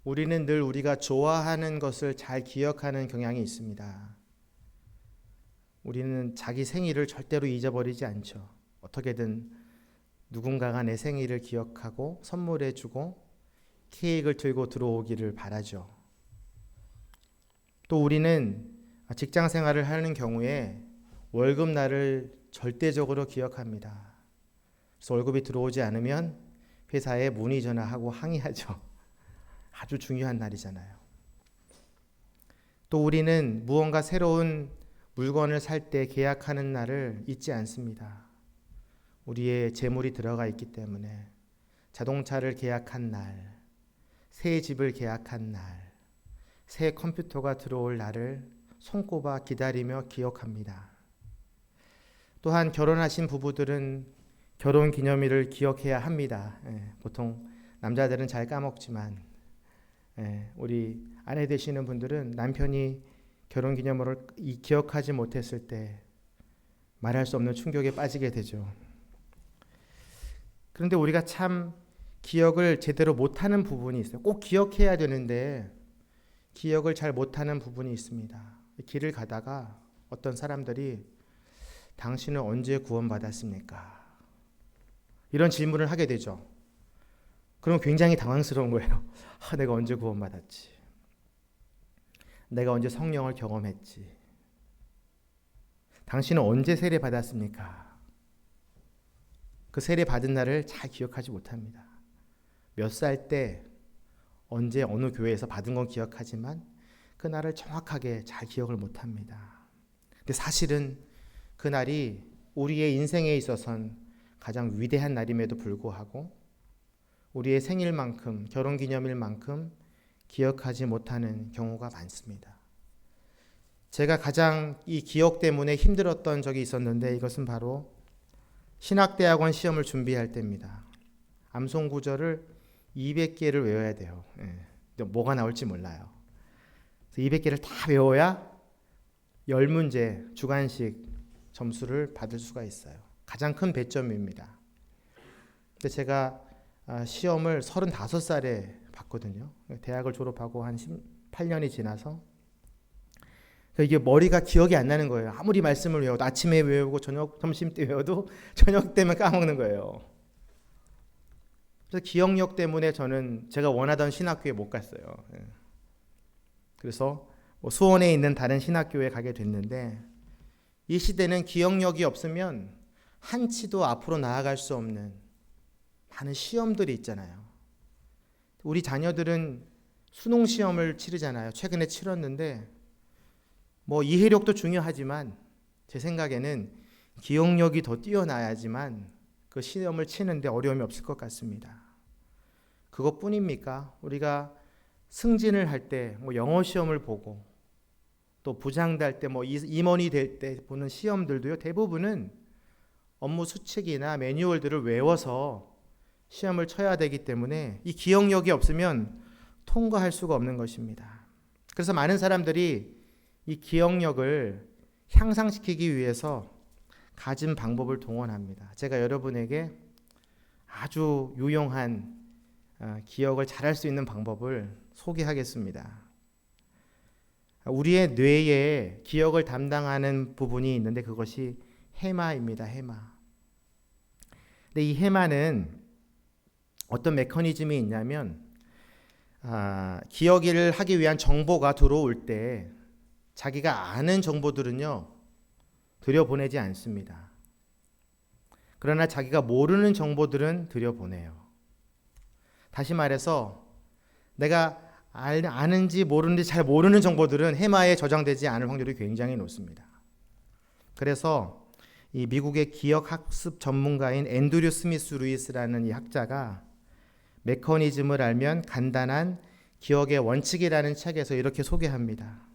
우리는 늘 우리가 좋아하는 것을 잘 기억하는 경향이 있습니다. 우리는 자기 생일을 절대로 잊어버리지 않죠. 어떻게든 누군가가 내 생일을 기억하고 선물해주고 케이크를 들고 들어오기를 바라죠. 또 우리는 직장 생활을 하는 경우에 월급날을 절대적으로 기억합니다. 그래서 월급이 들어오지 않으면 회사에 문의 전화하고 항의하죠. 아주 중요한 날이잖아요. 또 우리는 무언가 새로운 물건을 살 때 계약하는 날을 잊지 않습니다. 우리의 재물이 들어가 있기 때문에 자동차를 계약한 날, 새 집을 계약한 날, 새 컴퓨터가 들어올 날을 손꼽아 기다리며 기억합니다. 또한 결혼하신 부부들은 결혼 기념일을 기억해야 합니다. 보통 남자들은 잘 까먹지만 우리 아내 되시는 분들은 남편이 결혼 기념일을 기억하지 못했을 때 말할 수 없는 충격에 빠지게 되죠. 그런데 우리가 참 기억을 제대로 못하는 부분이 있어요. 꼭 기억해야 되는데 기억을 잘 못하는 부분이 있습니다. 길을 가다가 어떤 사람들이 당신은 언제 구원받았습니까? 이런 질문을 하게 되죠. 그럼 굉장히 당황스러운 거예요. 내가 언제 구원받았지? 내가 언제 성령을 경험했지? 당신은 언제 세례 받았습니까? 그 세례 받은 날을 잘 기억하지 못합니다. 몇 살 때 언제 어느 교회에서 받은 건 기억하지만 그 날을 정확하게 잘 기억을 못합니다. 근데 사실은 그 날이 우리의 인생에 있어서는 가장 위대한 날임에도 불구하고 우리의 생일만큼 결혼기념일만큼 기억하지 못하는 경우가 많습니다. 제가 가장 이 기억 때문에 힘들었던 적이 있었는데 이것은 바로 신학대학원 시험을 준비할 때입니다. 암송구절을 200개를 외워야 돼요. 근데 뭐가 나올지 몰라요. 200개를 다 외워야 10문제 주관식 점수를 받을 수가 있어요. 가장 큰 배점입니다. 근데 제가 시험을 35살에 봤거든요. 대학을 졸업하고 한 18년이 지나서 이게 머리가 기억이 안 나는 거예요. 아무리 말씀을 외워도 아침에 외우고 점심 때 외워도 저녁 때면 까먹는 거예요. 그래서 기억력 때문에 저는 제가 원하던 신학교에 못 갔어요. 그래서 수원에 있는 다른 신학교에 가게 됐는데 이 시대는 기억력이 없으면 한치도 앞으로 나아갈 수 없는 많은 시험들이 있잖아요. 우리 자녀들은 수능 시험을 치르잖아요. 최근에 치렀는데 이해력도 중요하지만 제 생각에는 기억력이 더 뛰어나야지만 그 시험을 치는데 어려움이 없을 것 같습니다. 그것뿐입니까? 우리가 승진을 할 때 영어 시험을 보고 또 부장될 때 임원이 될 때 보는 시험들도요. 대부분은 업무 수칙이나 매뉴얼들을 외워서 시험을 쳐야 되기 때문에 이 기억력이 없으면 통과할 수가 없는 것입니다. 그래서 많은 사람들이 이 기억력을 향상시키기 위해서 가진 방법을 동원합니다. 제가 여러분에게 아주 유용한 기억을 잘할 수 있는 방법을 소개하겠습니다. 우리의 뇌에 기억을 담당하는 부분이 있는데 그것이 해마입니다. 해마. 근데 이 해마는 어떤 메커니즘이 있냐면 기억을 하기 위한 정보가 들어올 때 자기가 아는 정보들은요 들여보내지 않습니다. 그러나 자기가 모르는 정보들은 들여보내요. 다시 말해서 내가 아는지 모르는지 잘 모르는 정보들은 해마에 저장되지 않을 확률이 굉장히 높습니다. 그래서 이 미국의 기억학습 전문가인 앤드류 스미스 루이스라는 이 학자가 메커니즘을 알면 간단한 기억의 원칙이라는 책에서 이렇게 소개합니다.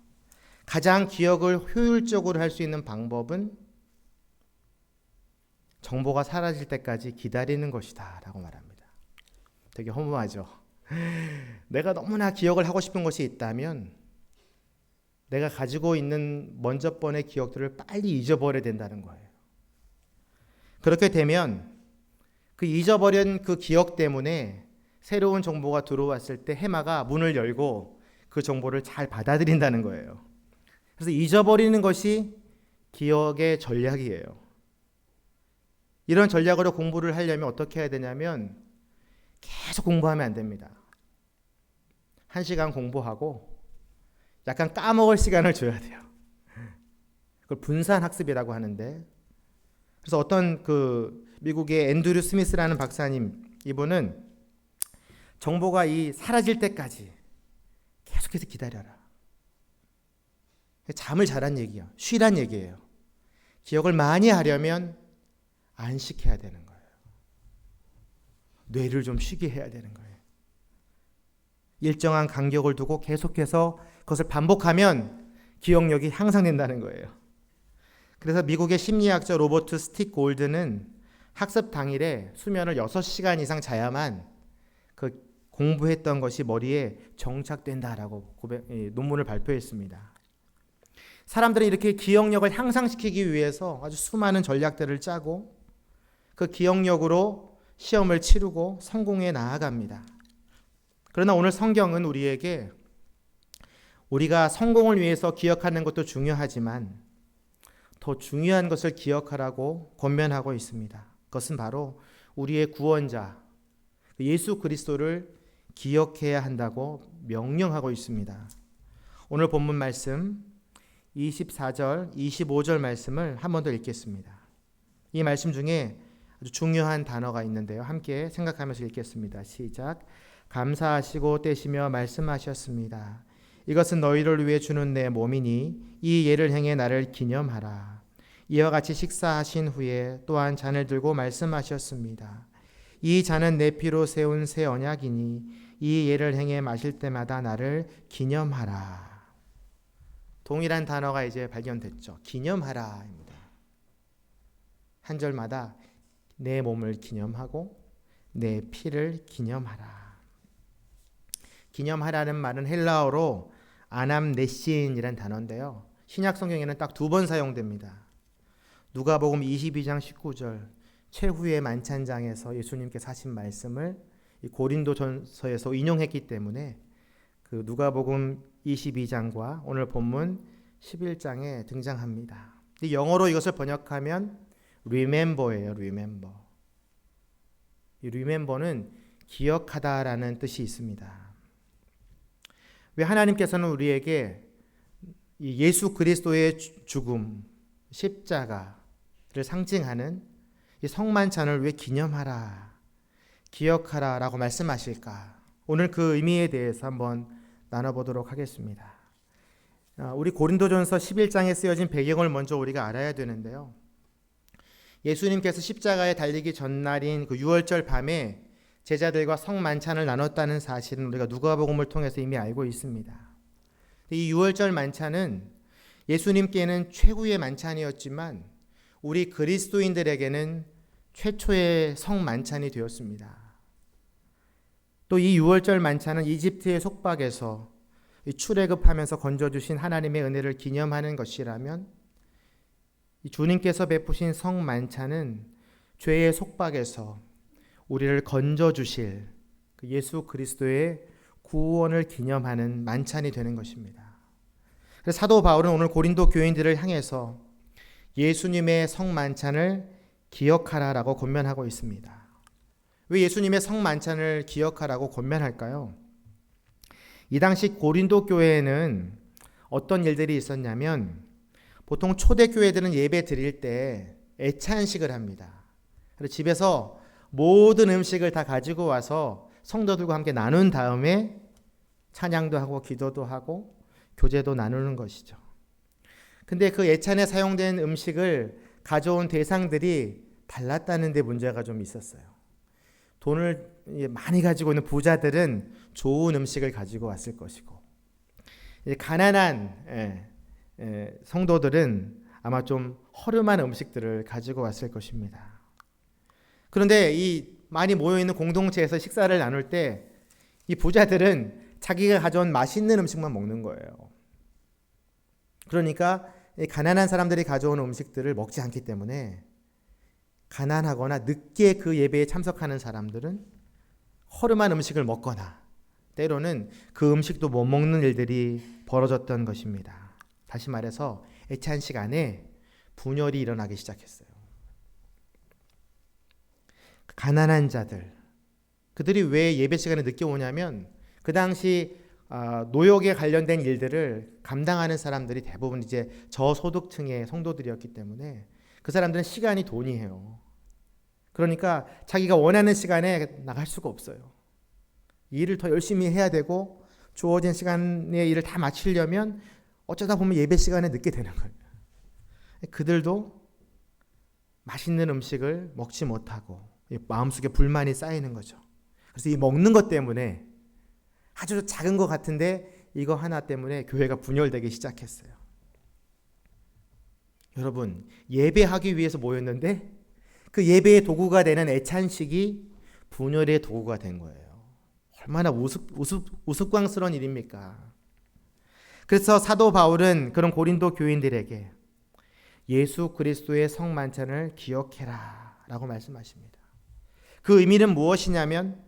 가장 기억을 효율적으로 할 수 있는 방법은 정보가 사라질 때까지 기다리는 것이다 라고 말합니다. 되게 허무하죠. 내가 너무나 기억을 하고 싶은 것이 있다면 내가 가지고 있는 먼저 번의 기억들을 빨리 잊어버려야 된다는 거예요. 그렇게 되면 그 잊어버린 그 기억 때문에 새로운 정보가 들어왔을 때 해마가 문을 열고 그 정보를 잘 받아들인다는 거예요. 그래서 잊어버리는 것이 기억의 전략이에요. 이런 전략으로 공부를 하려면 어떻게 해야 되냐면 계속 공부하면 안 됩니다. 1시간 공부하고 약간 까먹을 시간을 줘야 돼요. 그걸 분산학습이라고 하는데, 그래서 어떤 미국의 앤드류 스미스라는 박사님, 이분은 정보가 사라질 때까지 계속해서 기다려라. 잠을 자란 얘기야. 쉬란 얘기예요. 기억을 많이 하려면 안식해야 되는 거예요. 뇌를 좀 쉬게 해야 되는 거예요. 일정한 간격을 두고 계속해서 그것을 반복하면 기억력이 향상된다는 거예요. 그래서 미국의 심리학자 로버트 스틱 골드는 학습 당일에 수면을 6시간 이상 자야만 그 공부했던 것이 머리에 정착된다라고 논문을 발표했습니다. 사람들은 이렇게 기억력을 향상시키기 위해서 아주 수많은 전략들을 짜고 그 기억력으로 시험을 치르고 성공해 나아갑니다. 그러나 오늘 성경은 우리에게 우리가 성공을 위해서 기억하는 것도 중요하지만 더 중요한 것을 기억하라고 권면하고 있습니다. 그것은 바로 우리의 구원자 예수 그리스도를 기억해야 한다고 명령하고 있습니다. 오늘 본문 말씀 24절, 25절 말씀을 한 번 더 읽겠습니다. 이 말씀 중에 아주 중요한 단어가 있는데요. 함께 생각하면서 읽겠습니다. 시작. 감사하시고 떼시며 말씀하셨습니다. 이것은 너희를 위해 주는 내 몸이니 이 예를 행해 나를 기념하라. 이와 같이 식사하신 후에 또한 잔을 들고 말씀하셨습니다. 이 잔은 내 피로 세운 새 언약이니 이 예를 행해 마실 때마다 나를 기념하라. 동일한 단어가 이제 발견됐죠. 기념하라입니다. 한 절마다 내 몸을 기념하고 내 피를 기념하라. 기념하라는 말은 헬라어로 아남네신이라는 단어인데요. 신약 성경에는 딱 2번 사용됩니다. 누가복음 22장 19절 최후의 만찬장에서 예수님께서 하신 말씀을 고린도전서에서 인용했기 때문에 그 누가복음 22장과 오늘 본문 11장에 등장합니다. 영어로 이것을 번역하면 remember예요. remember. 이 remember는 기억하다라는 뜻이 있습니다. 왜 하나님께서는 우리에게 이 예수 그리스도의 죽음, 십자가를 상징하는 이 성만찬을 왜 기념하라, 기억하라라고 말씀하실까? 오늘 그 의미에 대해서 한번 나눠보도록 하겠습니다. 우리 고린도전서 11장에 쓰여진 배경을 먼저 우리가 알아야 되는데요. 예수님께서 십자가에 달리기 전날인 그 6월절 밤에 제자들과 성만찬을 나눴다는 사실은 우리가 누가복음을 통해서 이미 알고 있습니다. 이 6월절 만찬은 예수님께는 최후의 만찬이었지만 우리 그리스도인들에게는 최초의 성만찬이 되었습니다. 또 이 6월절 만찬은 이집트의 속박에서 출애굽하면서 건져주신 하나님의 은혜를 기념하는 것이라면 주님께서 베푸신 성만찬은 죄의 속박에서 우리를 건져주실 예수 그리스도의 구원을 기념하는 만찬이 되는 것입니다. 그래서 사도 바울은 오늘 고린도 교인들을 향해서 예수님의 성만찬을 기억하라라고 권면하고 있습니다. 왜 예수님의 성만찬을 기억하라고 권면할까요? 이 당시 고린도 교회에는 어떤 일들이 있었냐면 보통 초대교회들은 예배 드릴 때 애찬식을 합니다. 그래서 집에서 모든 음식을 다 가지고 와서 성도들과 함께 나눈 다음에 찬양도 하고 기도도 하고 교제도 나누는 것이죠. 근데 그 예찬에 사용된 음식을 가져온 대상들이 달랐다는 데 문제가 좀 있었어요. 돈을 많이 가지고 있는 부자들은 좋은 음식을 가지고 왔을 것이고 가난한 성도들은 아마 좀 허름한 음식들을 가지고 왔을 것입니다. 그런데 이 많이 모여있는 공동체에서 식사를 나눌 때 이 부자들은 자기가 가져온 맛있는 음식만 먹는 거예요. 그러니까 가난한 사람들이 가져온 음식들을 먹지 않기 때문에 가난하거나 늦게 그 예배에 참석하는 사람들은 허름한 음식을 먹거나 때로는 그 음식도 못 먹는 일들이 벌어졌던 것입니다. 다시 말해서 애찬식 안에 분열이 일어나기 시작했어요. 가난한 자들, 그들이 왜 예배 시간에 늦게 오냐면 그 당시 노역에 관련된 일들을 감당하는 사람들이 대부분 이제 저소득층의 성도들이었기 때문에 그 사람들은 시간이 돈이에요. 그러니까 자기가 원하는 시간에 나갈 수가 없어요. 일을 더 열심히 해야 되고 주어진 시간에 일을 다 마치려면 어쩌다 보면 예배 시간에 늦게 되는 거예요. 그들도 맛있는 음식을 먹지 못하고 마음속에 불만이 쌓이는 거죠. 그래서 이 먹는 것 때문에 아주 작은 것 같은데 이거 하나 때문에 교회가 분열되기 시작했어요. 여러분, 예배하기 위해서 모였는데 그 예배의 도구가 되는 애찬식이 분열의 도구가 된 거예요. 얼마나 우스꽝스러운 일입니까? 그래서 사도 바울은 그런 고린도 교인들에게 예수 그리스도의 성만찬을 기억해라 라고 말씀하십니다. 그 의미는 무엇이냐면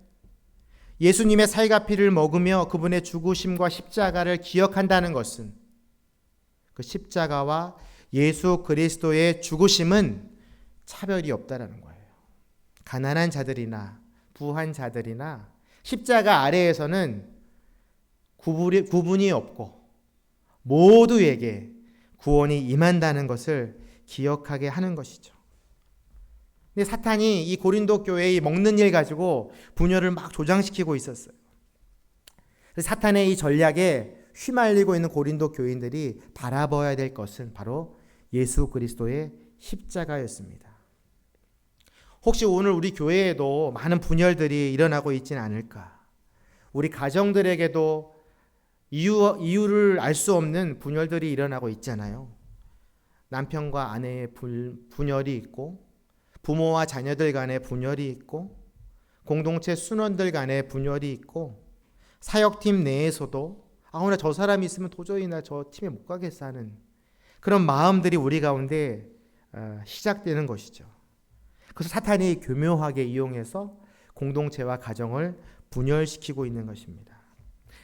예수님의 살과 피를 먹으며 그분의 죽으심과 십자가를 기억한다는 것은 그 십자가와 예수 그리스도의 죽으심은 차별이 없다라는 거예요. 가난한 자들이나 부한 자들이나 십자가 아래에서는 구분이 없고 모두에게 구원이 임한다는 것을 기억하게 하는 것이죠. 근데 사탄이 이 고린도 교회의 먹는 일 가지고 분열을 막 조장시키고 있었어요. 사탄의 이 전략에 휘말리고 있는 고린도 교인들이 바라봐야 될 것은 바로 예수 그리스도의 십자가였습니다. 혹시 오늘 우리 교회에도 많은 분열들이 일어나고 있지는 않을까? 우리 가정들에게도 이유를 알 수 없는 분열들이 일어나고 있잖아요. 남편과 아내의 분열이 있고 부모와 자녀들 간의 분열이 있고 공동체 순원들 간의 분열이 있고 사역팀 내에서도 오늘 저 사람이 있으면 도저히 나 저 팀에 못 가겠어 하는 그런 마음들이 우리 가운데 시작되는 것이죠. 그래서 사탄이 교묘하게 이용해서 공동체와 가정을 분열시키고 있는 것입니다.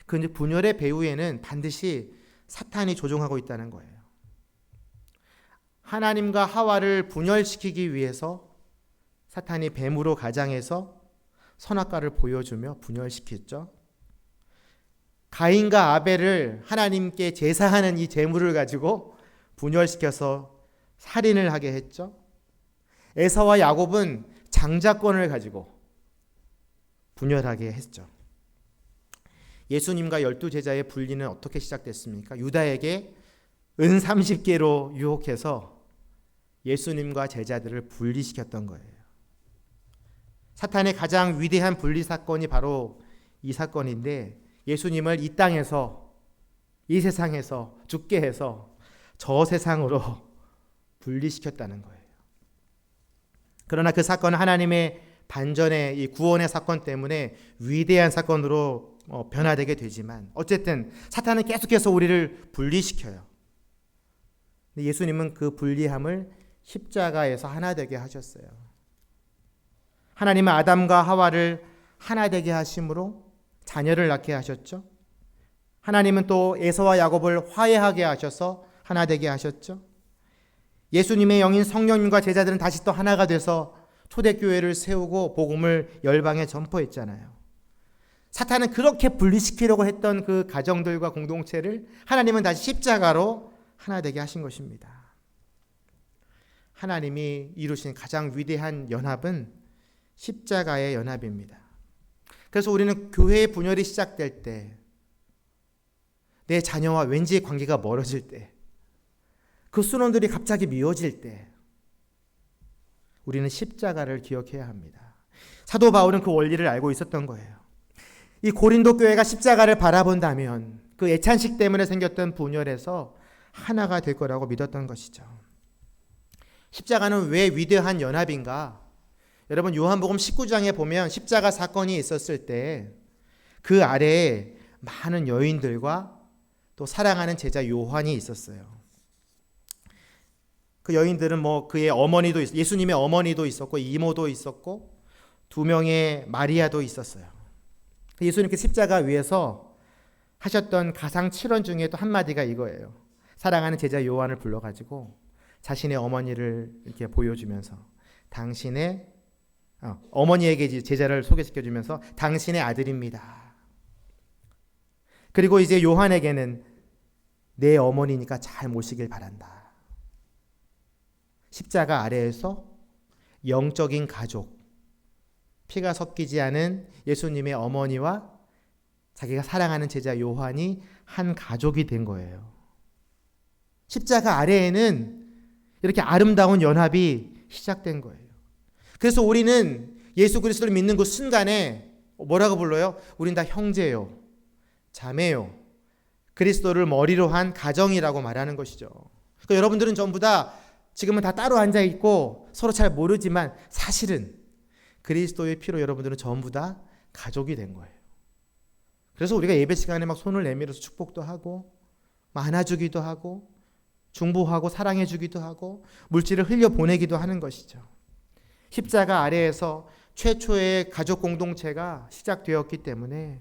그 분열의 배후에는 반드시 사탄이 조종하고 있다는 거예요. 하나님과 하와를 분열시키기 위해서 사탄이 뱀으로 가장해서 선악과를 보여주며 분열시켰죠. 가인과 아벨을 하나님께 제사하는 이 제물을 가지고 분열시켜서 살인을 하게 했죠. 에사와 야곱은 장자권을 가지고 분열하게 했죠. 예수님과 12제자의 분리는 어떻게 시작됐습니까? 유다에게 은 30개로 유혹해서 예수님과 제자들을 분리시켰던 거예요. 사탄의 가장 위대한 분리 사건이 바로 이 사건인데 예수님을 이 땅에서 이 세상에서 죽게 해서 저 세상으로 분리시켰다는 거예요. 그러나 그 사건은 하나님의 반전의 이 구원의 사건 때문에 위대한 사건으로 변화되게 되지만 어쨌든 사탄은 계속해서 우리를 분리시켜요. 예수님은 그 분리함을 십자가에서 하나 되게 하셨어요. 하나님은 아담과 하와를 하나 되게 하심으로 자녀를 낳게 하셨죠. 하나님은 또 에서와 야곱을 화해하게 하셔서 하나 되게 하셨죠. 예수님의 영인 성령님과 제자들은 다시 또 하나가 돼서 초대교회를 세우고 복음을 열방에 전포했잖아요. 사탄은 그렇게 분리시키려고 했던 그 가정들과 공동체를 하나님은 다시 십자가로 하나 되게 하신 것입니다. 하나님이 이루신 가장 위대한 연합은 십자가의 연합입니다. 그래서 우리는 교회의 분열이 시작될 때, 내 자녀와 왠지 관계가 멀어질 때, 그 순원들이 갑자기 미워질 때 우리는 십자가를 기억해야 합니다. 사도 바울은 그 원리를 알고 있었던 거예요. 이 고린도 교회가 십자가를 바라본다면 그 애찬식 때문에 생겼던 분열에서 하나가 될 거라고 믿었던 것이죠. 십자가는 왜 위대한 연합인가? 여러분 요한복음 19장에 보면 십자가 사건이 있었을 때 그 아래에 많은 여인들과 또 사랑하는 제자 요한이 있었어요. 그 여인들은 그의 어머니도 예수님의 어머니도 있었고 이모도 있었고 두 명의 마리아도 있었어요. 예수님께 십자가 위에서 하셨던 가상 7원 중에 또 한마디가 이거예요. 사랑하는 제자 요한을 불러가지고 자신의 어머니를 이렇게 보여주면서 당신의 어머니에게 제자를 소개시켜주면서 당신의 아들입니다. 그리고 이제 요한에게는 내 어머니니까 잘 모시길 바란다. 십자가 아래에서 영적인 가족, 피가 섞이지 않은 예수님의 어머니와 자기가 사랑하는 제자 요한이 한 가족이 된 거예요. 십자가 아래에는 이렇게 아름다운 연합이 시작된 거예요. 그래서 우리는 예수 그리스도를 믿는 그 순간에 뭐라고 불러요? 우린 다 형제요, 자매요, 그리스도를 머리로 한 가정이라고 말하는 것이죠. 그러니까 여러분들은 전부 다 지금은 다 따로 앉아있고 서로 잘 모르지만 사실은 그리스도의 피로 여러분들은 전부 다 가족이 된 거예요. 그래서 우리가 예배 시간에 막 손을 내밀어서 축복도 하고 안아주기도 하고 중보하고 사랑해주기도 하고 물질을 흘려보내기도 하는 것이죠. 십자가 아래에서 최초의 가족 공동체가 시작되었기 때문에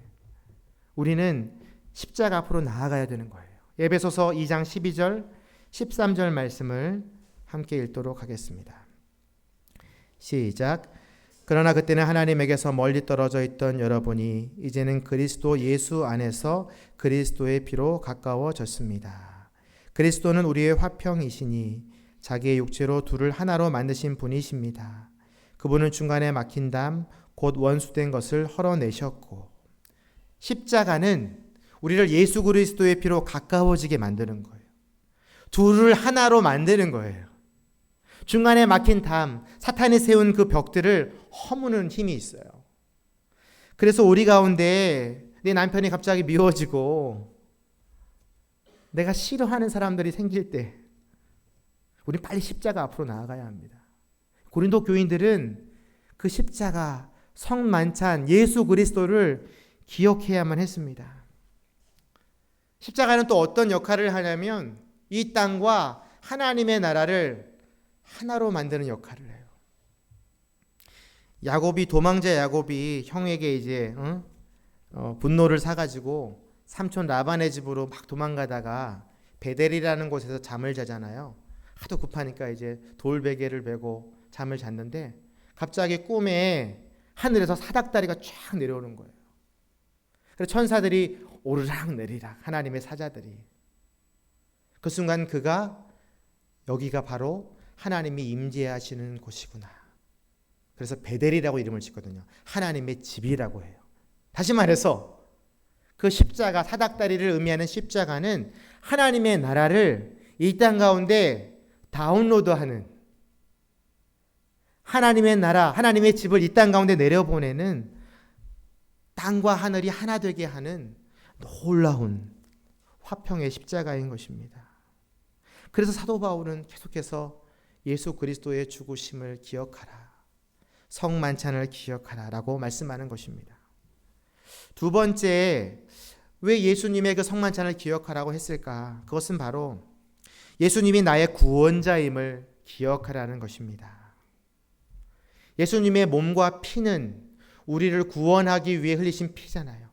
우리는 십자가 앞으로 나아가야 되는 거예요. 에베소서 2장 12절 13절 말씀을 함께 읽도록 하겠습니다. 시작. 그러나 그때는 하나님에게서 멀리 떨어져 있던 여러분이 이제는 그리스도 예수 안에서 그리스도의 피로 가까워졌습니다. 그리스도는 우리의 화평이시니 자기의 육체로 둘을 하나로 만드신 분이십니다. 그분은 중간에 막힌 담 곧 원수된 것을 헐어내셨고, 십자가는 우리를 예수 그리스도의 피로 가까워지게 만드는 거예요. 둘을 하나로 만드는 거예요. 중간에 막힌 담, 사탄이 세운 그 벽들을 허무는 힘이 있어요. 그래서 우리 가운데 내 남편이 갑자기 미워지고 내가 싫어하는 사람들이 생길 때 우리는 빨리 십자가 앞으로 나아가야 합니다. 고린도 교인들은 그 십자가, 성만찬, 예수 그리스도를 기억해야만 했습니다. 십자가는 또 어떤 역할을 하냐면 이 땅과 하나님의 나라를 하나로 만드는 역할을 해요. 야곱이, 도망자 야곱이 형에게 이제 분노를 사가지고 삼촌 라반의 집으로 막 도망가다가 베델이라는 곳에서 잠을 자잖아요. 하도 급하니까 이제 돌베개를 베고 잠을 잤는데 갑자기 꿈에 하늘에서 사닥다리가 쫙 내려오는 거예요. 그래서 천사들이 오르락 내리락, 하나님의 사자들이. 그 순간 그가 여기가 바로 하나님이 임재하시는 곳이구나. 그래서 베델이라고 이름을 짓거든요. 하나님의 집이라고 해요. 다시 말해서 그 십자가, 사닥다리를 의미하는 십자가는 하나님의 나라를 이 땅 가운데 다운로드하는, 하나님의 나라, 하나님의 집을 이 땅 가운데 내려보내는, 땅과 하늘이 하나 되게 하는 놀라운 화평의 십자가인 것입니다. 그래서 사도 바울은 계속해서 예수 그리스도의 죽으심을 기억하라, 성만찬을 기억하라 라고 말씀하는 것입니다. 두 번째, 왜 예수님의 그 성만찬을 기억하라고 했을까? 그것은 바로 예수님이 나의 구원자임을 기억하라는 것입니다. 예수님의 몸과 피는 우리를 구원하기 위해 흘리신 피잖아요.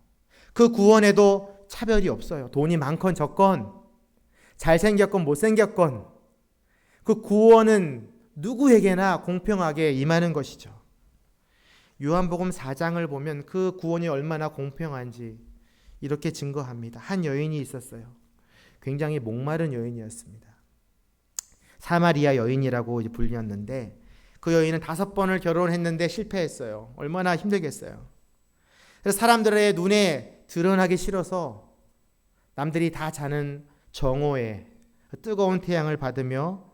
그 구원에도 차별이 없어요. 돈이 많건 적건, 잘생겼건 못생겼건, 그 구원은 누구에게나 공평하게 임하는 것이죠. 요한복음 4장을 보면 그 구원이 얼마나 공평한지 이렇게 증거합니다. 한 여인이 있었어요. 굉장히 목마른 여인이었습니다. 사마리아 여인이라고 불렸는데 그 여인은 5번을 결혼했는데 실패했어요. 얼마나 힘들겠어요. 그래서 사람들의 눈에 드러나기 싫어서 남들이 다 자는 정오에 뜨거운 태양을 받으며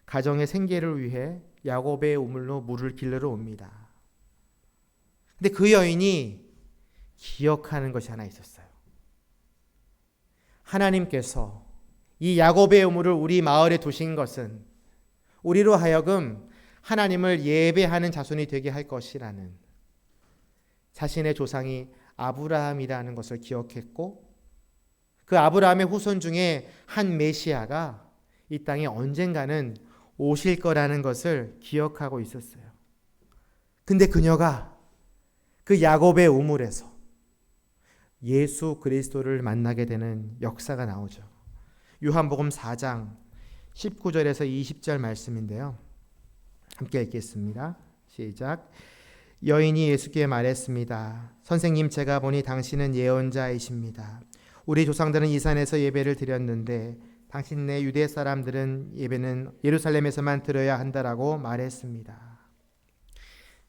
가정의 생계를 위해 야곱의 우물로 물을 길르러 옵니다. 근데 그 여인이 기억하는 것이 하나 있었어요. 하나님께서 이 야곱의 우물을 우리 마을에 두신 것은 우리로 하여금 하나님을 예배하는 자손이 되게 할 것이라는, 자신의 조상이 아브라함이라는 것을 기억했고, 그 아브라함의 후손 중에 한 메시아가 이 땅에 언젠가는 오실 거라는 것을 기억하고 있었어요. 근데 그녀가 그 야곱의 우물에서 예수 그리스도를 만나게 되는 역사가 나오죠. 요한복음 4장 19절에서 20절 말씀인데요. 함께 읽겠습니다. 시작. 여인이 예수께 말했습니다. 선생님, 제가 보니 당신은 예언자이십니다. 우리 조상들은 이 산에서 예배를 드렸는데 당신네 유대 사람들은 예배는 예루살렘에서만 드려야 한다라고 말했습니다.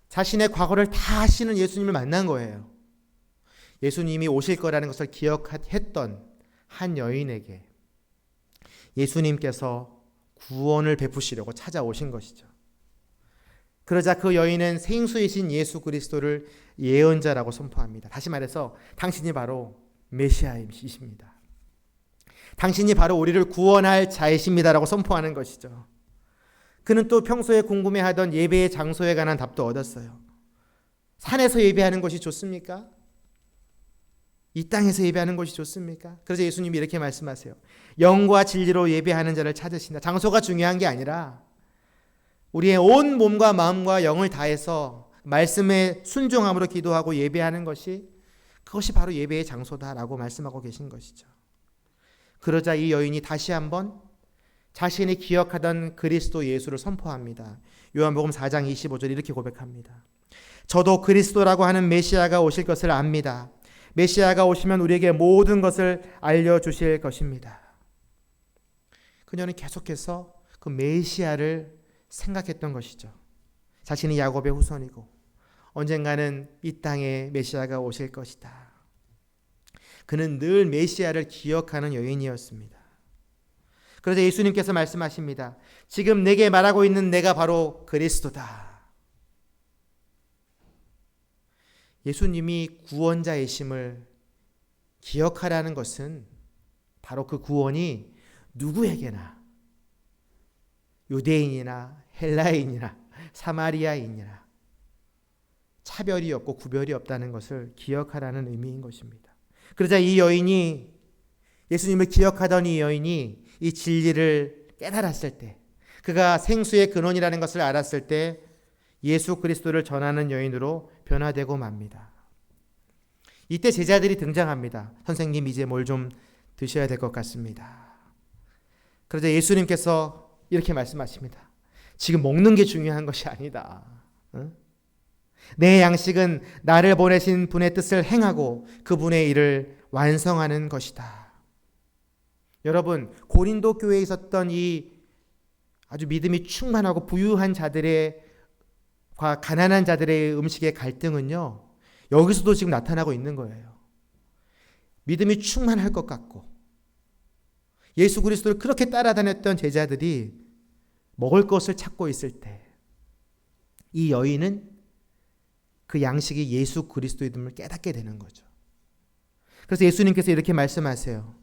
자신의 과거를 다 아시는 예수님을 만난 거예요. 예수님이 오실 거라는 것을 기억했던 한 여인에게 예수님께서 구원을 베푸시려고 찾아오신 것이죠. 그러자 그 여인은 생수이신 예수 그리스도를 예언자라고 선포합니다. 다시 말해서 당신이 바로 메시아이십니다. 당신이 바로 우리를 구원할 자이십니다라고 선포하는 것이죠. 그는 또 평소에 궁금해하던 예배의 장소에 관한 답도 얻었어요. 산에서 예배하는 것이 좋습니까? 이 땅에서 예배하는 것이 좋습니까? 그래서 예수님이 이렇게 말씀하세요. 영과 진리로 예배하는 자를 찾으신다. 장소가 중요한 게 아니라 우리의 온 몸과 마음과 영을 다해서 말씀에 순종함으로 기도하고 예배하는 것이 그것이 바로 예배의 장소다라고 말씀하고 계신 것이죠. 그러자 이 여인이 다시 한번 자신이 기억하던 그리스도 예수를 선포합니다. 요한복음 4장 25절 이렇게 고백합니다. 저도 그리스도라고 하는 메시아가 오실 것을 압니다. 메시아가 오시면 우리에게 모든 것을 알려주실 것입니다. 그녀는 계속해서 그 메시아를 생각했던 것이죠. 자신이 야곱의 후손이고 언젠가는 이 땅에 메시아가 오실 것이다. 그는 늘 메시아를 기억하는 여인이었습니다. 그러자 예수님께서 말씀하십니다. 지금 내게 말하고 있는 내가 바로 그리스도다. 예수님이 구원자이심을 기억하라는 것은 바로 그 구원이 누구에게나 유대인이나 헬라인이나 사마리아인이나 차별이 없고 구별이 없다는 것을 기억하라는 의미인 것입니다. 그러자 이 여인이 예수님을 기억하던 이 여인이 이 진리를 깨달았을 때, 그가 생수의 근원이라는 것을 알았을 때 예수 그리스도를 전하는 여인으로 변화되고 맙니다. 이때 제자들이 등장합니다. 선생님, 이제 뭘 좀 드셔야 될 것 같습니다. 그러자 예수님께서 이렇게 말씀하십니다. 지금 먹는 게 중요한 것이 아니다. 내 양식은 나를 보내신 분의 뜻을 행하고 그분의 일을 완성하는 것이다. 여러분, 고린도 교회에 있었던 이 아주 믿음이 충만하고 부유한 자들의 과 가난한 자들의 음식의 갈등은요, 여기서도 지금 나타나고 있는 거예요. 믿음이 충만할 것 같고 예수 그리스도를 그렇게 따라다녔던 제자들이 먹을 것을 찾고 있을 때 이 여인은 그 양식이 예수 그리스도임을 깨닫게 되는 거죠. 그래서 예수님께서 이렇게 말씀하세요.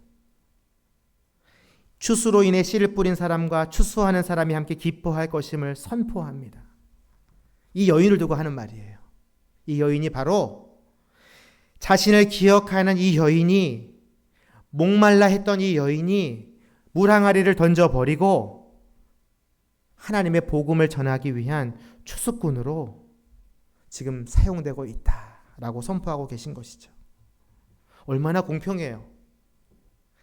추수로 인해 씨를 뿌린 사람과 추수하는 사람이 함께 기뻐할 것임을 선포합니다. 이 여인을 두고 하는 말이에요. 이 여인이 바로 자신을 기억하는 이 여인이, 목말라 했던 이 여인이 물 항아리를 던져버리고 하나님의 복음을 전하기 위한 추수꾼으로 지금 사용되고 있다라고 선포하고 계신 것이죠. 얼마나 공평해요.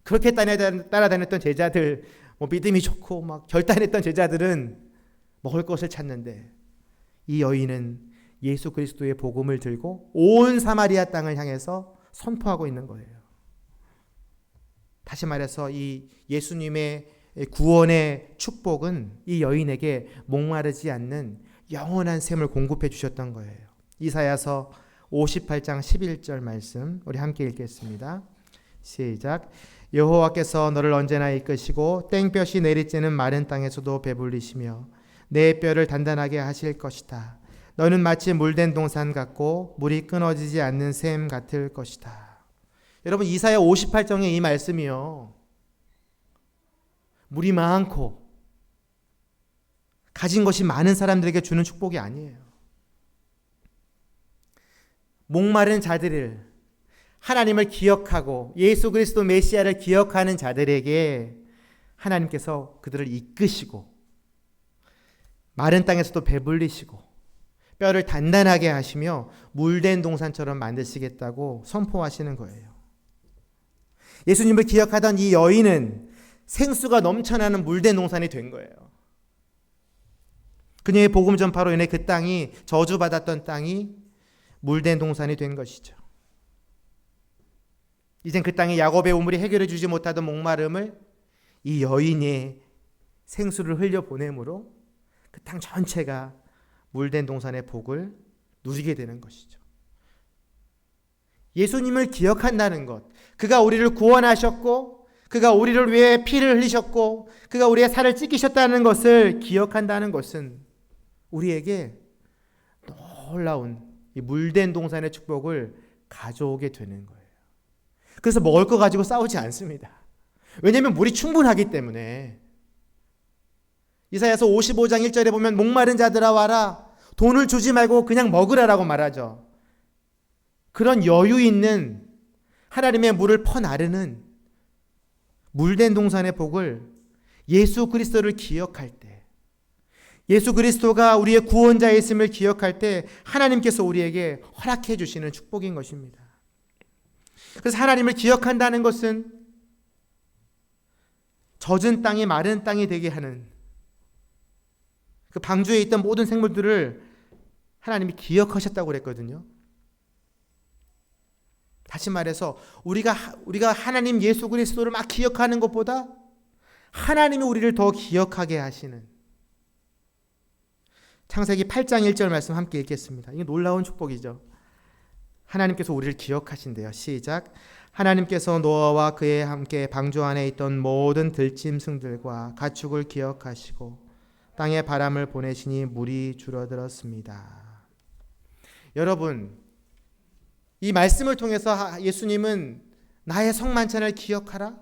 그렇게 따라다녔던 제자들, 믿음이 좋고 막 결단했던 제자들은 먹을 것을 찾는데 이 여인은 예수 그리스도의 복음을 들고 온 사마리아 땅을 향해서 선포하고 있는 거예요. 다시 말해서 이 예수님의 구원의 축복은 이 여인에게 목마르지 않는 영원한 샘을 공급해 주셨던 거예요. 이사야서 58장 11절 말씀 우리 함께 읽겠습니다. 시작. 여호와께서 너를 언제나 이끄시고 땡볕이 내리쬐는 마른 땅에서도 배불리시며 내 뼈를 단단하게 하실 것이다. 너는 마치 물된 동산 같고 물이 끊어지지 않는 샘 같을 것이다. 여러분, 이사야 58장의 이 말씀이요, 물이 많고 가진 것이 많은 사람들에게 주는 축복이 아니에요. 목마른 자들을, 하나님을 기억하고 예수 그리스도 메시아를 기억하는 자들에게 하나님께서 그들을 이끄시고 마른 땅에서도 배불리시고 뼈를 단단하게 하시며 물된 동산처럼 만드시겠다고 선포하시는 거예요. 예수님을 기억하던 이 여인은 생수가 넘쳐나는 물된 동산이 된 거예요. 그녀의 복음 전파로 인해 그 땅이, 저주받았던 땅이 물된 동산이 된 것이죠. 이젠 그 땅에 야곱의 우물이 해결해 주지 못하던 목마름을 이 여인의 생수를 흘려보내므로 그 땅 전체가 물된 동산의 복을 누리게 되는 것이죠. 예수님을 기억한다는 것, 그가 우리를 구원하셨고 그가 우리를 위해 피를 흘리셨고 그가 우리의 살을 찢기셨다는 것을 기억한다는 것은 우리에게 놀라운 이 물된 동산의 축복을 가져오게 되는 거예요. 그래서 먹을 거 가지고 싸우지 않습니다. 왜냐하면 물이 충분하기 때문에. 이사야서 55장 1절에 보면 목마른 자들아 와라, 돈을 주지 말고 그냥 먹으라라고 말하죠. 그런 여유 있는 하나님의 물을 퍼나르는 물된 동산의 복을 예수 그리스도를 기억할 때, 예수 그리스도가 우리의 구원자에 있음을 기억할 때 하나님께서 우리에게 허락해 주시는 축복인 것입니다. 그래서 하나님을 기억한다는 것은 젖은 땅이 마른 땅이 되게 하는, 그 방주에 있던 모든 생물들을 하나님이 기억하셨다고 그랬거든요. 다시 말해서 우리가 하나님 예수 그리스도를 막 기억하는 것보다 하나님이 우리를 더 기억하게 하시는, 창세기 8장 1절 말씀 함께 읽겠습니다. 이게 놀라운 축복이죠. 하나님께서 우리를 기억하신대요. 시작. 하나님께서 노아와 그에 함께 방주 안에 있던 모든 들짐승들과 가축을 기억하시고 땅에 바람을 보내시니 물이 줄어들었습니다. 여러분, 이 말씀을 통해서 예수님은 나의 성만찬을 기억하라,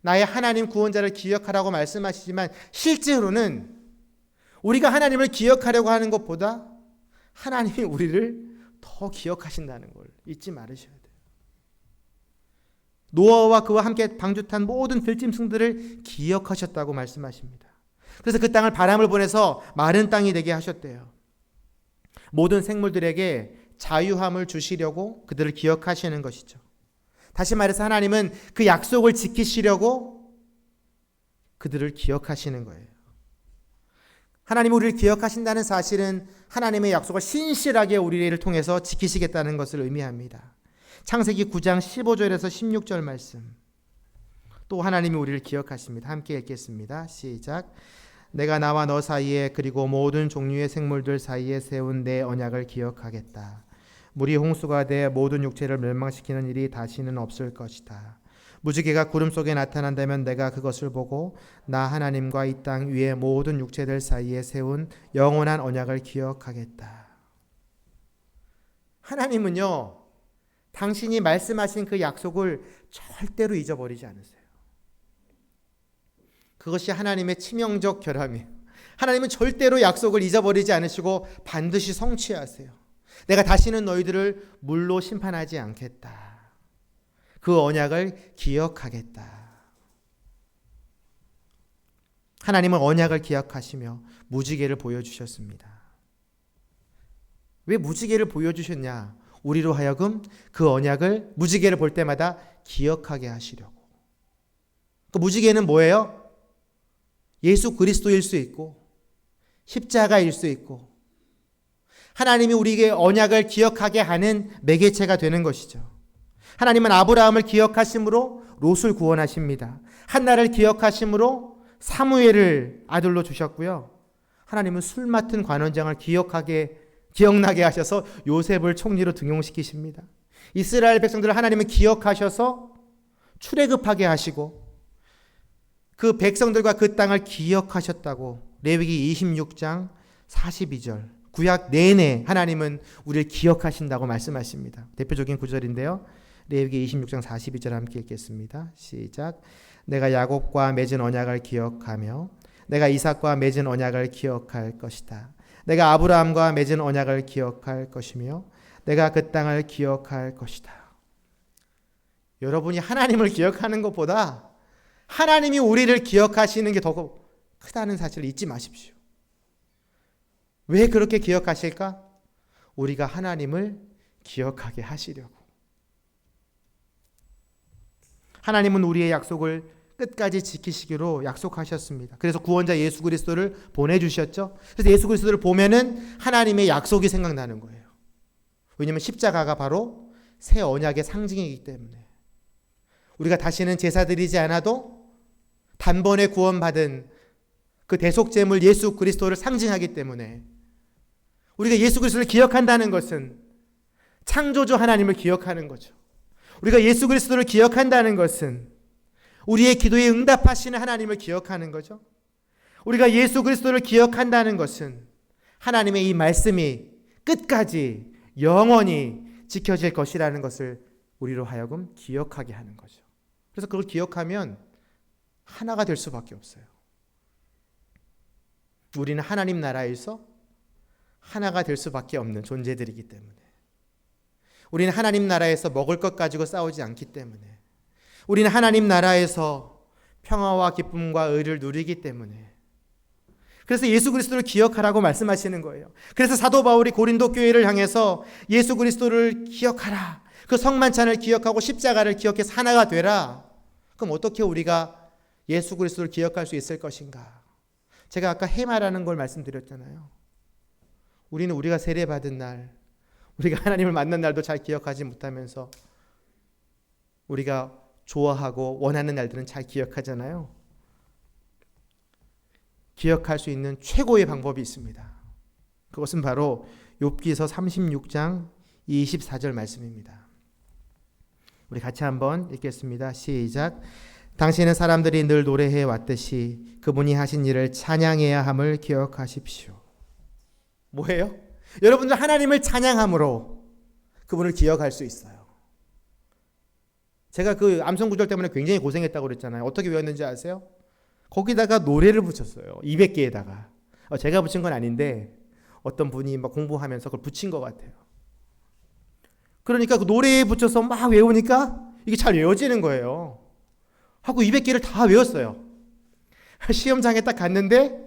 나의 하나님 구원자를 기억하라고 말씀하시지만 실제로는 우리가 하나님을 기억하려고 하는 것보다 하나님이 우리를 더 기억하신다는 걸 잊지 말으셔야 돼요. 노아와 그와 함께 방주 탄 모든 들짐승들을 기억하셨다고 말씀하십니다. 그래서 그 땅을 바람을 보내서 마른 땅이 되게 하셨대요. 모든 생물들에게 자유함을 주시려고 그들을 기억하시는 것이죠. 다시 말해서 하나님은 그 약속을 지키시려고 그들을 기억하시는 거예요. 하나님이 우리를 기억하신다는 사실은 하나님의 약속을 신실하게 우리를 통해서 지키시겠다는 것을 의미합니다. 창세기 9장 15절에서 16절 말씀, 또 하나님이 우리를 기억하십니다. 함께 읽겠습니다. 시작. 내가 나와 너 사이에 그리고 모든 종류의 생물들 사이에 세운 내 언약을 기억하겠다. 물이 홍수가 돼 모든 육체를 멸망시키는 일이 다시는 없을 것이다. 무지개가 구름 속에 나타난다면 내가 그것을 보고 나 하나님과 이 땅 위의 모든 육체들 사이에 세운 영원한 언약을 기억하겠다. 하나님은요, 당신이 말씀하신 그 약속을 절대로 잊어버리지 않으세요. 그것이 하나님의 치명적 결함이에요. 하나님은 절대로 약속을 잊어버리지 않으시고 반드시 성취하세요. 내가 다시는 너희들을 물로 심판하지 않겠다. 그 언약을 기억하겠다. 하나님은 언약을 기억하시며 무지개를 보여주셨습니다. 왜 무지개를 보여주셨냐? 우리로 하여금 그 언약을, 무지개를 볼 때마다 기억하게 하시려고. 그 무지개는 뭐예요? 예수 그리스도일 수 있고 십자가일 수 있고 하나님이 우리에게 언약을 기억하게 하는 매개체가 되는 것이죠. 하나님은 아브라함을 기억하심으로 롯을 구원하십니다. 한나를 기억하심으로 사무엘을 아들로 주셨고요. 하나님은 술 맡은 관원장을 기억나게 하셔서 요셉을 총리로 등용시키십니다. 이스라엘 백성들을 하나님은 기억하셔서 출애굽하게 하시고 그 백성들과 그 땅을 기억하셨다고 레위기 26장 42절, 구약 내내 하나님은 우리를 기억하신다고 말씀하십니다. 대표적인 구절인데요. 레위기 26장 42절 함께 읽겠습니다. 시작. 내가 야곱과 맺은 언약을 기억하며 내가 이삭과 맺은 언약을 기억할 것이다. 내가 아브라함과 맺은 언약을 기억할 것이며 내가 그 땅을 기억할 것이다. 여러분이 하나님을 기억하는 것보다 하나님이 우리를 기억하시는 게 더 크다는 사실을 잊지 마십시오. 왜 그렇게 기억하실까? 우리가 하나님을 기억하게 하시려고. 하나님은 우리의 약속을 끝까지 지키시기로 약속하셨습니다. 그래서 구원자 예수 그리스도를 보내주셨죠. 그래서 예수 그리스도를 보면은 하나님의 약속이 생각나는 거예요. 왜냐하면 십자가가 바로 새 언약의 상징이기 때문에 우리가 다시는 제사 드리지 않아도 단번에 구원받은 그 대속제물 예수 그리스도를 상징하기 때문에 우리가 예수 그리스도를 기억한다는 것은 창조주 하나님을 기억하는 거죠. 우리가 예수 그리스도를 기억한다는 것은 우리의 기도에 응답하시는 하나님을 기억하는 거죠. 우리가 예수 그리스도를 기억한다는 것은 하나님의 이 말씀이 끝까지 영원히 지켜질 것이라는 것을 우리로 하여금 기억하게 하는 거죠. 그래서 그걸 기억하면 하나가 될 수밖에 없어요. 우리는 하나님 나라에서 하나가 될 수밖에 없는 존재들이기 때문에, 우리는 하나님 나라에서 먹을 것 가지고 싸우지 않기 때문에, 우리는 하나님 나라에서 평화와 기쁨과 의를 누리기 때문에, 그래서 예수 그리스도를 기억하라고 말씀하시는 거예요. 그래서 사도 바울이 고린도 교회를 향해서 예수 그리스도를 기억하라, 그 성만찬을 기억하고 십자가를 기억해서 하나가 되라. 그럼 어떻게 우리가 예수 그리스도를 기억할 수 있을 것인가? 제가 아까 해마라는 걸 말씀드렸잖아요. 우리는 우리가 세례받은 날, 우리가 하나님을 만난 날도 잘 기억하지 못하면서 우리가 좋아하고 원하는 날들은 잘 기억하잖아요. 기억할 수 있는 최고의 방법이 있습니다. 그것은 바로 욥기서 36장 24절 말씀입니다. 우리 같이 한번 읽겠습니다. 시작. 당신은 사람들이 늘 노래해 왔듯이 그분이 하신 일을 찬양해야 함을 기억하십시오. 뭐예요? 여러분들 하나님을 찬양함으로 그분을 기억할 수 있어요. 제가 그 암송 구절 때문에 굉장히 고생했다고 그랬잖아요. 어떻게 외웠는지 아세요? 거기다가 노래를 붙였어요. 200개에다가. 제가 붙인 건 아닌데 어떤 분이 막 공부하면서 그걸 붙인 것 같아요. 그러니까 그 노래에 붙여서 막 외우니까 이게 잘 외워지는 거예요. 하고 200개를 다 외웠어요. 시험장에 딱 갔는데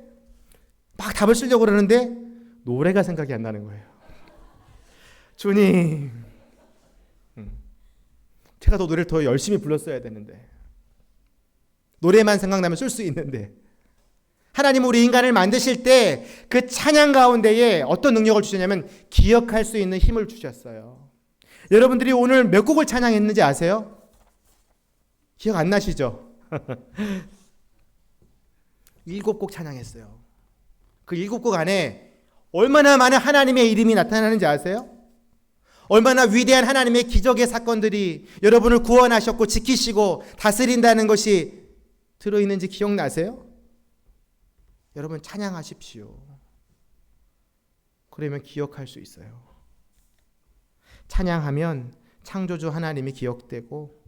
막 답을 쓰려고 그러는데 노래가 생각이 안 나는 거예요. 주님, 제가 더 노래를 더 열심히 불렀어야 되는데, 노래만 생각나면 쓸 수 있는데, 하나님 우리 인간을 만드실 때 그 찬양 가운데에 어떤 능력을 주셨냐면 기억할 수 있는 힘을 주셨어요. 여러분들이 오늘 몇 곡을 찬양했는지 아세요? 기억 안 나시죠? 7곡 찬양했어요. 그 7곡 안에 얼마나 많은 하나님의 이름이 나타나는지 아세요? 얼마나 위대한 하나님의 기적의 사건들이 여러분을 구원하셨고 지키시고 다스린다는 것이 들어있는지 기억나세요? 여러분 찬양하십시오. 그러면 기억할 수 있어요. 찬양하면 창조주 하나님이 기억되고,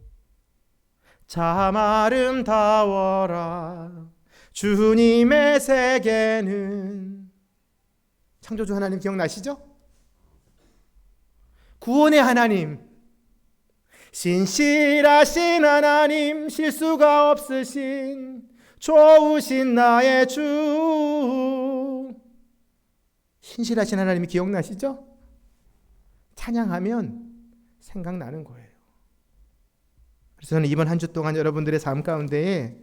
참 아름다워라 주님의 세계는, 창조주 하나님 기억나시죠? 구원의 하나님, 신실하신 하나님, 실수가 없으신 좋으신 나의 주, 신실하신 하나님이 기억나시죠? 찬양하면 생각나는 거예요. 그래서 저는 이번 한 주 동안 여러분들의 삶 가운데에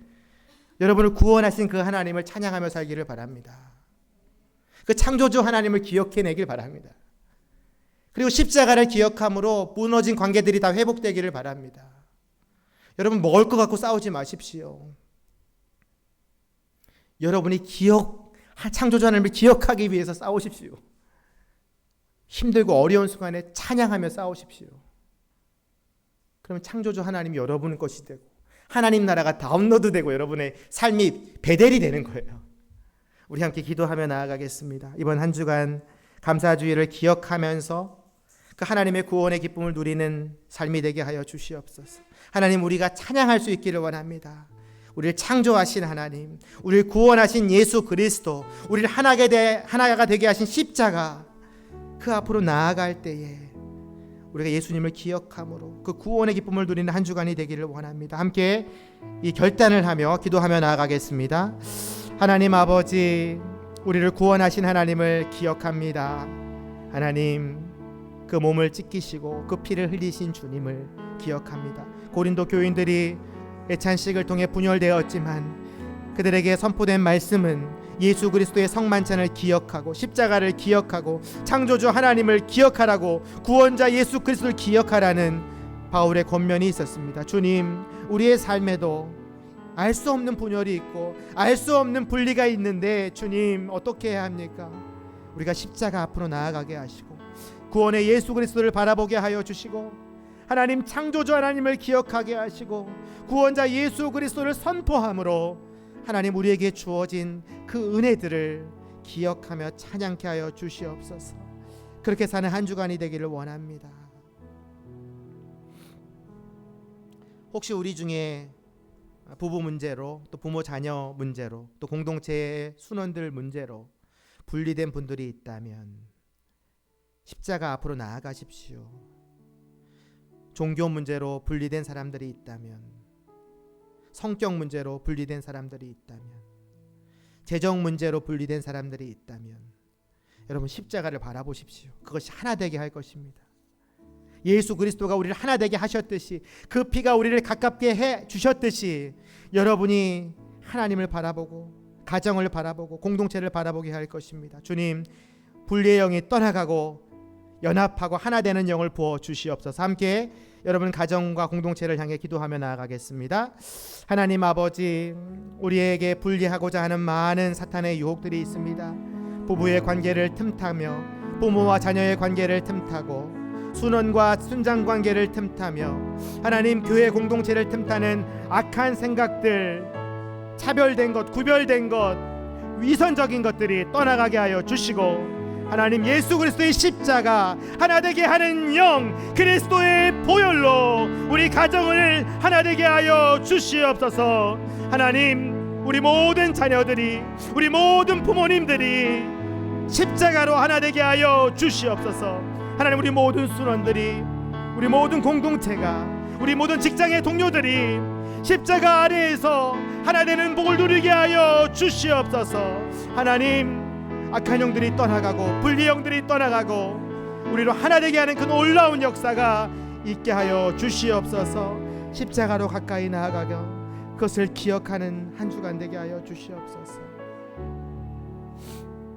여러분을 구원하신 그 하나님을 찬양하며 살기를 바랍니다. 그 창조주 하나님을 기억해내길 바랍니다. 그리고 십자가를 기억함으로 무너진 관계들이 다 회복되기를 바랍니다. 여러분 먹을 것 갖고 싸우지 마십시오. 여러분이 창조주 하나님을 기억하기 위해서 싸우십시오. 힘들고 어려운 순간에 찬양하며 싸우십시오. 그러면 창조주 하나님이 여러분 것이 되고 하나님 나라가 다운로드되고 여러분의 삶이 베델이 되는 거예요. 우리 함께 기도하며 나아가겠습니다. 이번 한 주간 감사주의를 기억하면서 그 하나님의 구원의 기쁨을 누리는 삶이 되게 하여 주시옵소서. 하나님, 우리가 찬양할 수 있기를 원합니다. 우리를 창조하신 하나님, 우리를 구원하신 예수 그리스도, 우리를 하나가 되게 하신 십자가, 그 앞으로 나아갈 때에 우리가 예수님을 기억함으로 그 구원의 기쁨을 누리는 한 주간이 되기를 원합니다. 함께 이 결단을 하며 기도하며 나아가겠습니다. 하나님 아버지, 우리를 구원하신 하나님을 기억합니다. 하나님, 그 몸을 찢기시고 그 피를 흘리신 주님을 기억합니다. 고린도 교인들이 애찬식을 통해 분열되었지만 그들에게 선포된 말씀은 예수 그리스도의 성만찬을 기억하고 십자가를 기억하고 창조주 하나님을 기억하라고, 구원자 예수 그리스도를 기억하라는 바울의 권면이 있었습니다. 주님, 우리의 삶에도 알 수 없는 분열이 있고 알 수 없는 분리가 있는데 주님, 어떻게 해야 합니까? 우리가 십자가 앞으로 나아가게 하시고 구원의 예수 그리스도를 바라보게 하여 주시고 하나님 창조주 하나님을 기억하게 하시고 구원자 예수 그리스도를 선포함으로 하나님 우리에게 주어진 그 은혜들을 기억하며 찬양케 하여 주시옵소서. 그렇게 사는 한 주간이 되기를 원합니다. 혹시 우리 중에 부부 문제로, 또 부모 자녀 문제로, 또 공동체의 순원들 문제로 분리된 분들이 있다면 십자가 앞으로 나아가십시오. 종교 문제로 분리된 사람들이 있다면, 성격 문제로 분리된 사람들이 있다면, 재정 문제로 분리된 사람들이 있다면 여러분 십자가를 바라보십시오. 그것이 하나 되게 할 것입니다. 예수 그리스도가 우리를 하나 되게 하셨듯이, 그 피가 우리를 가깝게 해 주셨듯이 여러분이 하나님을 바라보고 가정을 바라보고 공동체를 바라보게 할 것입니다. 주님, 분리의 영이 떠나가고 연합하고 하나 되는 영을 부어 주시옵소서. 함께 여러분 가정과 공동체를 향해 기도하며 나아가겠습니다. 하나님 아버지, 우리에게 분리하고자 하는 많은 사탄의 유혹들이 있습니다. 부부의 관계를 틈타며, 부모와 자녀의 관계를 틈타고, 순원과 순장 관계를 틈타며, 하나님 교회 공동체를 틈타는 악한 생각들, 차별된 것, 구별된 것, 위선적인 것들이 떠나가게 하여 주시고, 하나님 예수 그리스도의 십자가 하나 되게 하는 영, 그리스도의 보혈로 우리 가정을 하나 되게 하여 주시옵소서. 하나님, 우리 모든 자녀들이, 우리 모든 부모님들이 십자가로 하나 되게 하여 주시옵소서. 하나님, 우리 모든 순원들이, 우리 모든 공동체가, 우리 모든 직장의 동료들이 십자가 아래에서 하나 되는 복을 누리게 하여 주시옵소서. 하나님, 악한 영들이 떠나가고 불리의 영들이 떠나가고 우리로 하나 되게 하는 그 놀라운 역사가 있게 하여 주시옵소서. 십자가로 가까이 나아가며 그것을 기억하는 한 주간 되게 하여 주시옵소서.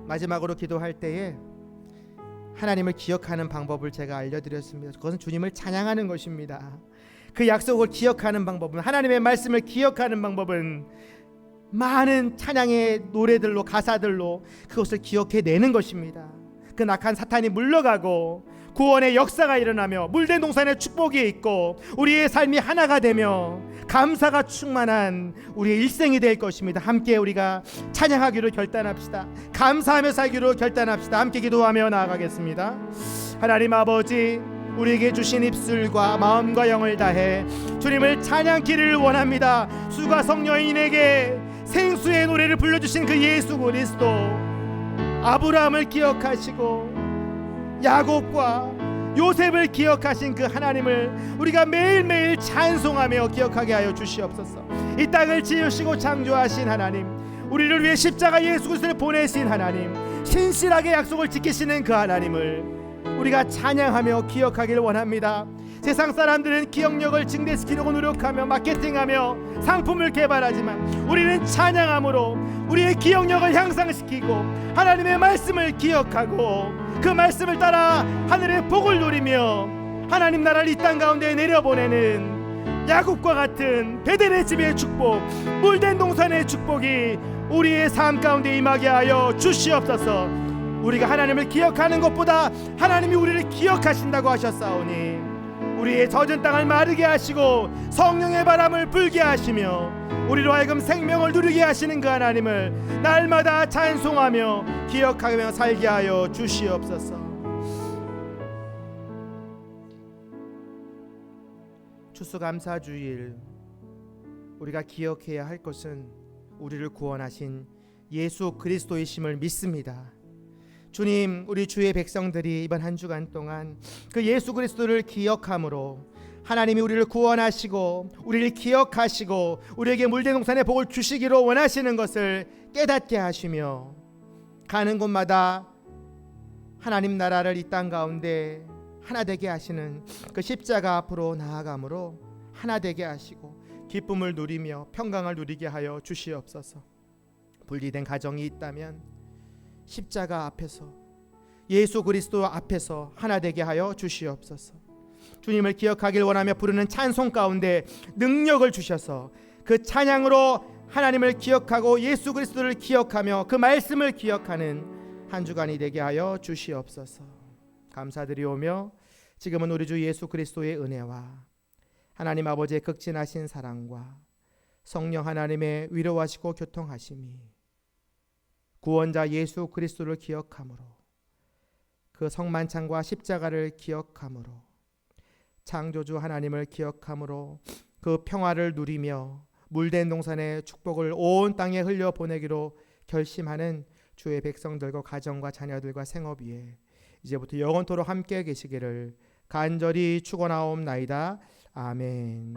마지막으로 기도할 때에 하나님을 기억하는 방법을 제가 알려드렸습니다. 그것은 주님을 찬양하는 것입니다. 그 약속을 기억하는 방법은, 하나님의 말씀을 기억하는 방법은 많은 찬양의 노래들로, 가사들로 그것을 기억해내는 것입니다. 그 악한 사탄이 물러가고 구원의 역사가 일어나며 물된 동산의 축복이 있고 우리의 삶이 하나가 되며 감사가 충만한 우리의 일생이 될 것입니다. 함께 우리가 찬양하기로 결단합시다. 감사하며 살기로 결단합시다. 함께 기도하며 나아가겠습니다. 하나님 아버지, 우리에게 주신 입술과 마음과 영을 다해 주님을 찬양키를 원합니다. 수가 성녀인에게 생수의 노래를 불러주신 그 예수 그리스도, 아브라함을 기억하시고 야곱과 요셉을 기억하신 그 하나님을 우리가 매일매일 찬송하며 기억하게 하여 주시옵소서. 이 땅을 지으시고 창조하신 하나님, 우리를 위해 십자가 예수 그리스도를 보내신 하나님, 신실하게 약속을 지키시는 그 하나님을 우리가 찬양하며 기억하기를 원합니다. 세상 사람들은 기억력을 증대시키려고 노력하며 마케팅하며 상품을 개발하지만 우리는 찬양함으로 우리의 기억력을 향상시키고 하나님의 말씀을 기억하고 그 말씀을 따라 하늘의 복을 누리며 하나님 나라를 이 땅 가운데 내려보내는 야곱과 같은 베델의 집의 축복, 물된 동산의 축복이 우리의 삶 가운데 임하게 하여 주시옵소서. 우리가 하나님을 기억하는 것보다 하나님이 우리를 기억하신다고 하셨사오니 우리의 젖은 땅을 마르게 하시고 성령의 바람을 불게 하시며 우리로 하여금 생명을 누리게 하시는 그 하나님을 날마다 찬송하며 기억하며 살게 하여 주시옵소서. 추수감사주일 우리가 기억해야 할 것은 우리를 구원하신 예수 그리스도이심을 믿습니다. 주님, 우리 주의 백성들이 이번 한 주간 동안 그 예수 그리스도를 기억함으로 하나님이 우리를 구원하시고 우리를 기억하시고 우리에게 물된 동산의 복을 주시기로 원하시는 것을 깨닫게 하시며 가는 곳마다 하나님 나라를 이 땅 가운데 하나 되게 하시는 그 십자가 앞으로 나아감으로 하나 되게 하시고 기쁨을 누리며 평강을 누리게 하여 주시옵소서. 분리된 가정이 있다면 십자가 앞에서, 예수 그리스도 앞에서 하나 되게 하여 주시옵소서. 주님을 기억하길 원하며 부르는 찬송 가운데 능력을 주셔서 그 찬양으로 하나님을 기억하고 예수 그리스도를 기억하며 그 말씀을 기억하는 한 주간이 되게 하여 주시옵소서. 감사드리오며 지금은 우리 주 예수 그리스도의 은혜와 하나님 아버지의 극진하신 사랑과 성령 하나님의 위로하시고 교통하심이, 구원자 예수 그리스도를 기억함으로, 그 성만찬과 십자가를 기억함으로, 창조주 하나님을 기억함으로 그 평화를 누리며 물된 동산의 축복을 온 땅에 흘려보내기로 결심하는 주의 백성들과 가정과 자녀들과 생업 위에 이제부터 영원토록 함께 계시기를 간절히 축원하옵나이다. 아멘.